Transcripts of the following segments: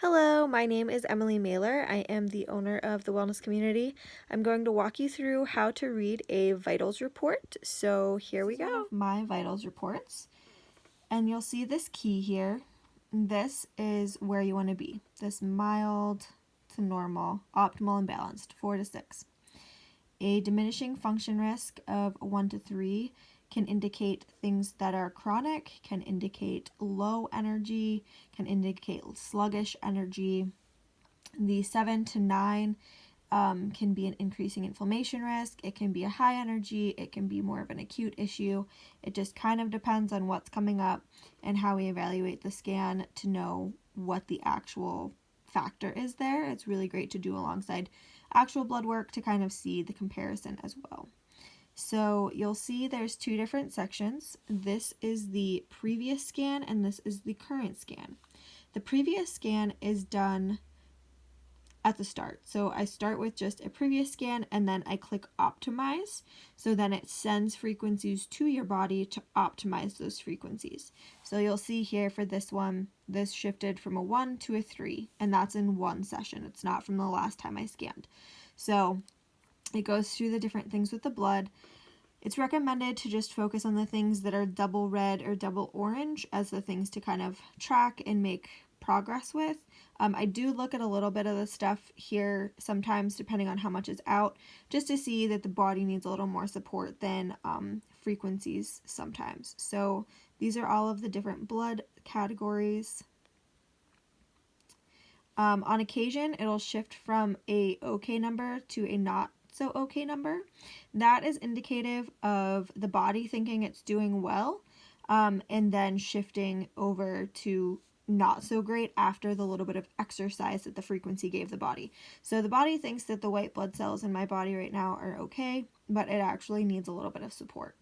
Hello, my name is Emily Mailer. I am the owner of the Wellness Community. I'm going to walk you through how to read a vitals report. So here we go. One of my vitals reports, and you'll see this key here. This is where you want to be. This mild to normal, optimal and balanced, 4 to 6. A diminishing function risk of 1 to 3 can indicate things that are chronic, can indicate low energy, can indicate sluggish energy. The 7 to 9 can be an increasing inflammation risk. It can be a high energy. It can be more of an acute issue. It just kind of depends on what's coming up and how we evaluate the scan to know what the actual factor is there. It's really great to do alongside actual blood work to kind of see the comparison as well. So you'll see there's two different sections. This is the previous scan and this is the current scan. The previous scan is done at the start. So I start with just a previous scan and then I click optimize. So then it sends frequencies to your body to optimize those frequencies. So you'll see here for this one, this shifted from a 1 to a 3, and that's in one session. It's not from the last time I scanned. So it goes through the different things with the blood. It's recommended to just focus on the things that are double red or double orange as the things to kind of track and make progress with. I do look at a little bit of the stuff here sometimes depending on how much is out, just to see that the body needs a little more support than frequencies sometimes. So these are all of the different blood categories. On occasion, it'll shift from a okay number to a not so okay number. That is indicative of the body thinking it's doing well, and then shifting over to not so great after the little bit of exercise that the frequency gave the body. So the body thinks that the white blood cells in my body right now are okay, but it actually needs a little bit of support.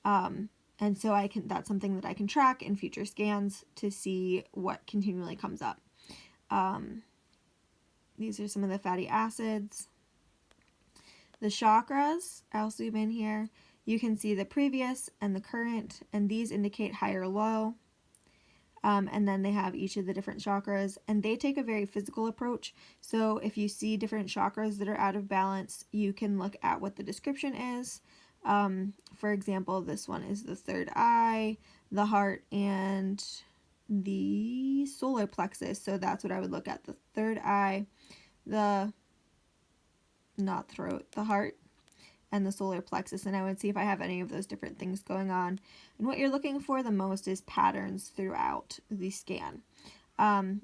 And so that's something that I can track in future scans to see what continually comes up. These are some of the fatty acids. The chakras, I'll zoom in here. You can see the previous and the current, and these indicate high or low. And then they have each of the different chakras, and they take a very physical approach. So if you see different chakras that are out of balance, you can look at what the description is. For example, this one is the third eye, the heart, and the solar plexus. So that's what I would look at: the third eye, the heart, and the solar plexus, and I would see if I have any of those different things going on. And what you're looking for the most is patterns throughout the scan.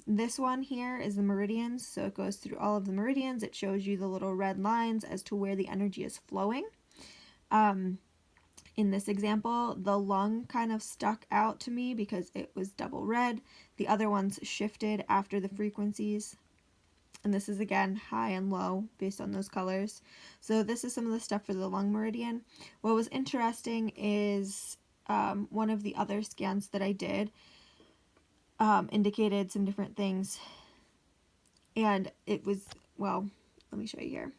This one here is the meridians, so it goes through all of the meridians. It shows you the little red lines as to where the energy is flowing. In this example, the lung kind of stuck out to me because it was double red. The other ones shifted after the frequencies. And this is again high and low based on those colors. So this is some of the stuff for the lung meridian. What was interesting is one of the other scans that I did indicated some different things. And it was, well, let me show you here.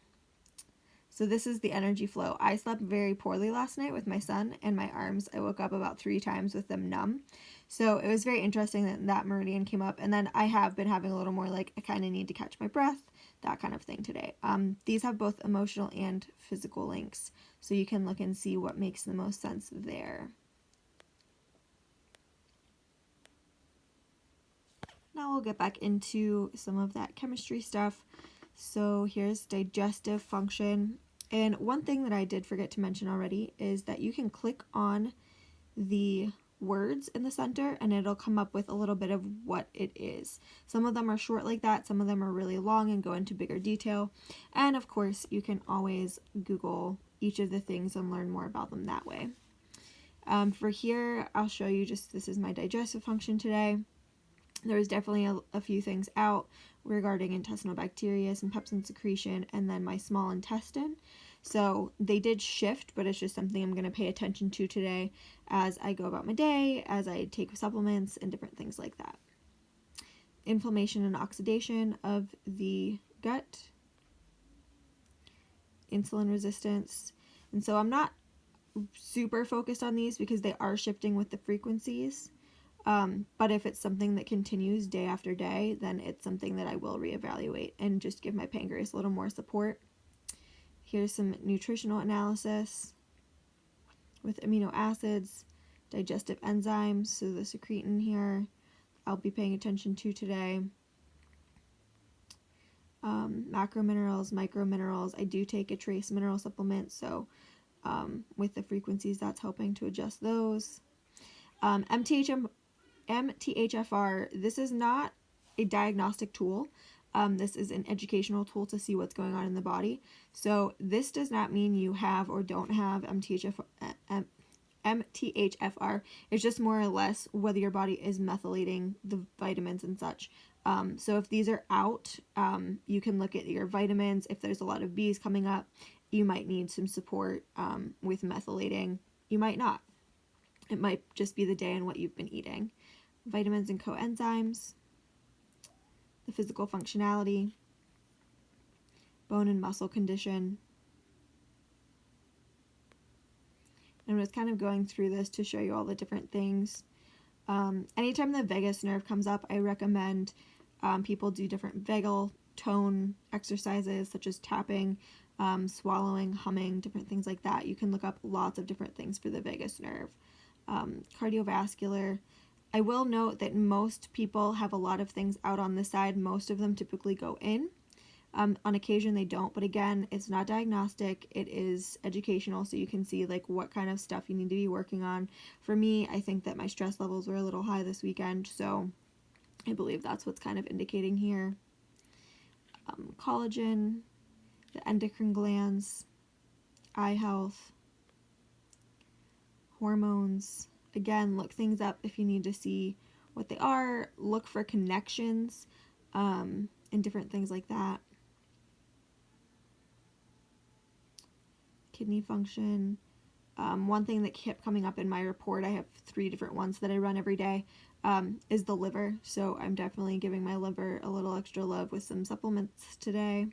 So this is the energy flow. I slept very poorly last night with my son, and my arms, I woke up about 3 times with them numb. So it was very interesting that that meridian came up. And then I have been having a little more like I kind of need to catch my breath, that kind of thing today. These have both emotional and physical links, so you can look and see what makes the most sense there. Now we'll get back into some of that chemistry stuff. So here's digestive function. And one thing that I did forget to mention already is that you can click on the words in the center and it'll come up with a little bit of what it is. Some of them are short like that, some of them are really long and go into bigger detail. And of course, you can always Google each of the things and learn more about them that way. For here, I'll show you just, this is my digestive function today. There was definitely a few things out regarding intestinal bacteria, some pepsin secretion, and then my small intestine. So they did shift, but it's just something I'm going to pay attention to today as I go about my day, as I take supplements and different things like that. Inflammation and oxidation of the gut, insulin resistance. And so I'm not super focused on these because they are shifting with the frequencies. But if it's something that continues day after day, then it's something that I will reevaluate and just give my pancreas a little more support. Here's some nutritional analysis with amino acids, digestive enzymes, so the secretin here I'll be paying attention to today. Macrominerals, microminerals. I do take a trace mineral supplement, so with the frequencies, that's helping to adjust those. MTHFR, this is not a diagnostic tool. This is an educational tool to see what's going on in the body. So this does not mean you have or don't have MTHFR. It's just more or less whether your body is methylating the vitamins and such. So if these are out, you can look at your vitamins. If there's a lot of B's coming up, you might need some support with methylating. You might not. It might just be the day and what you've been eating. Vitamins and coenzymes, the physical functionality, bone and muscle condition. I'm just kind of going through this to show you all the different things. Anytime the vagus nerve comes up, I recommend people do different vagal tone exercises such as tapping, swallowing, humming, different things like that. You can look up lots of different things for the vagus nerve. Cardiovascular. I will note that most people have a lot of things out on the side. Most of them typically go in. On occasion they don't, but again, it's not diagnostic, it is educational, so you can see like what kind of stuff you need to be working on. For me, I think that my stress levels were a little high this weekend, so I believe that's what's kind of indicating here. Collagen, the endocrine glands, eye health, hormones. Again, look things up if you need to see what they are. Look for connections and different things like that. Kidney function. One thing that kept coming up in my report, I have 3 different ones that I run every day, is the liver. So I'm definitely giving my liver a little extra love with some supplements today.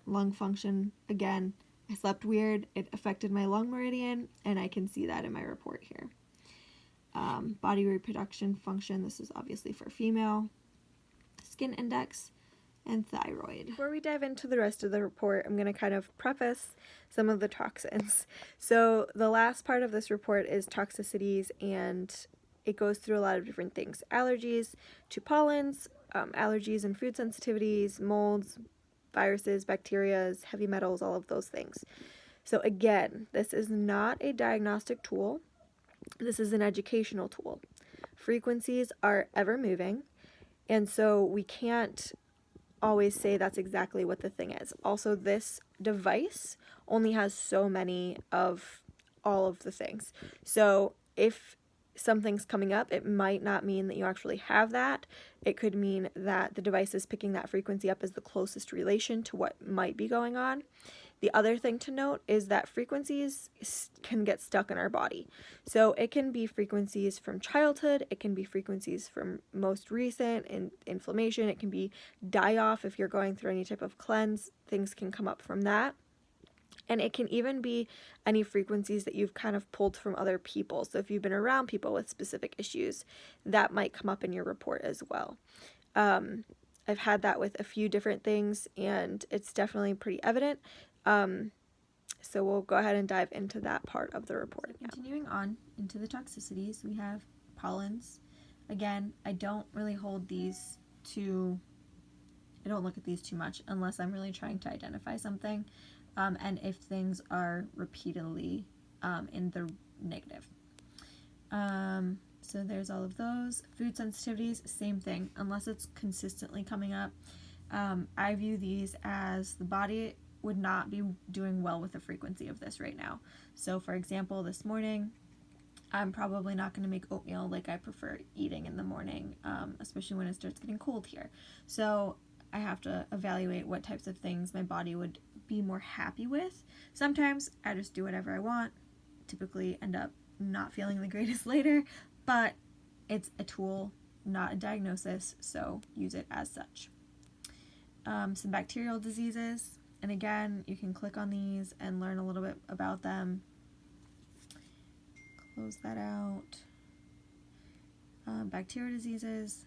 Lung function, again, I slept weird, it affected my lung meridian, and I can see that in my report here. Body reproduction function, this is obviously for female. Skin index, and thyroid. Before we dive into the rest of the report, I'm going to kind of preface some of the toxins. So the last part of this report is toxicities, and it goes through a lot of different things. Allergies to pollens, allergies and food sensitivities, molds, viruses, bacteria, heavy metals, all of those things. So again, this is not a diagnostic tool. This is an educational tool. Frequencies are ever moving, and so we can't always say that's exactly what the thing is. Also, this device only has so many of all of the things. So if something's coming up, it might not mean that you actually have that. It could mean that the device is picking that frequency up as the closest relation to what might be going on. The other thing to note is that frequencies can get stuck in our body. So it can be frequencies from childhood, it can be frequencies from most recent inflammation, it can be die-off if you're going through any type of cleanse, things can come up from that. And it can even be any frequencies that you've kind of pulled from other people. So if you've been around people with specific issues, that might come up in your report as well. I've had that with a few different things, and it's definitely pretty evident. So we'll go ahead and dive into that part of the report. So continuing on into the toxicities, we have pollens. Again, I don't really hold these to, I don't look at these too much unless I'm really trying to identify something, and if things are repeatedly in the negative. So there's all of those. Food sensitivities, same thing, unless it's consistently coming up. I view these as the body would not be doing well with the frequency of this right now. So for example, this morning, I'm probably not going to make oatmeal like I prefer eating in the morning, especially when it starts getting cold here. So I have to evaluate what types of things my body would be more happy with. Sometimes I just do whatever I want, typically end up not feeling the greatest later, but it's a tool, not a diagnosis, so use it as such. Some bacterial diseases, and again, you can click on these and learn a little bit about them. close that out. Bacterial diseases,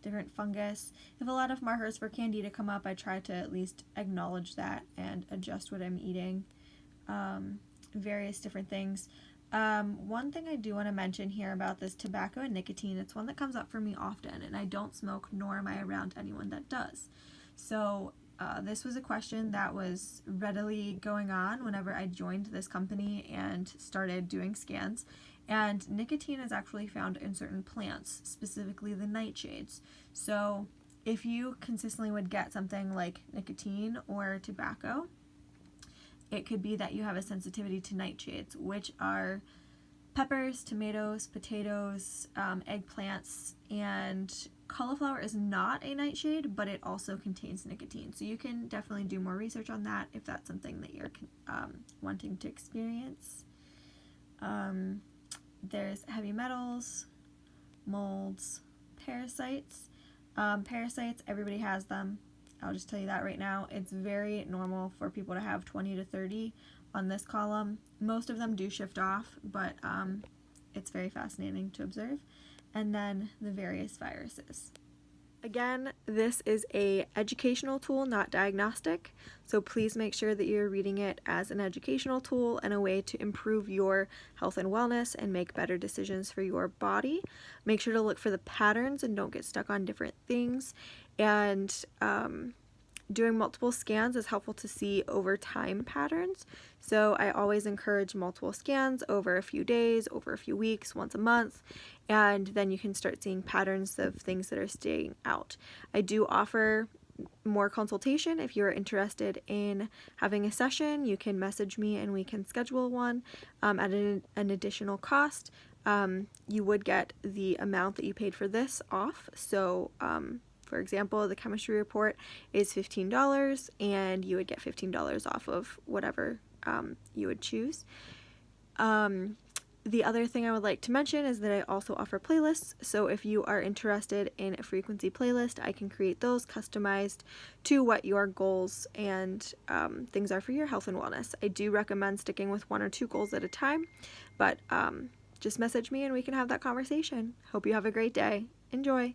different fungus. If a lot of markers for candida come up, I try to at least acknowledge that and adjust what I'm eating. Various different things. One thing I do want to mention here about this tobacco and nicotine, it's one that comes up for me often, and I don't smoke, nor am I around anyone that does. So this was a question that was readily going on whenever I joined this company and started doing scans. And nicotine is actually found in certain plants, specifically the nightshades. So if you consistently would get something like nicotine or tobacco, it could be that you have a sensitivity to nightshades, which are peppers, tomatoes, potatoes, eggplants, and cauliflower is not a nightshade, but it also contains nicotine. So you can definitely do more research on that if that's something that you're wanting to experience. There's heavy metals, molds, parasites. Parasites, everybody has them. I'll just tell you that right now. It's very normal for people to have 20 to 30 on this column. Most of them do shift off, but it's very fascinating to observe. And then the various viruses. Again, this is an educational tool, not diagnostic, so please make sure that you're reading it as an educational tool and a way to improve your health and wellness and make better decisions for your body. Make sure to look for the patterns and don't get stuck on different things. And doing multiple scans is helpful to see over time patterns. So I always encourage multiple scans over a few days, over a few weeks, once a month, and then you can start seeing patterns of things that are staying out. I do offer more consultation. If you're interested in having a session, you can message me and we can schedule one at an additional cost. You would get the amount that you paid for this off. So for example, the chemistry report is $15 and you would get $15 off of whatever you would choose. The other thing I would like to mention is that I also offer playlists. So if you are interested in a frequency playlist, I can create those customized to what your goals and things are for your health and wellness. I do recommend sticking with 1 or 2 goals at a time, but just message me and we can have that conversation. Hope you have a great day. Enjoy.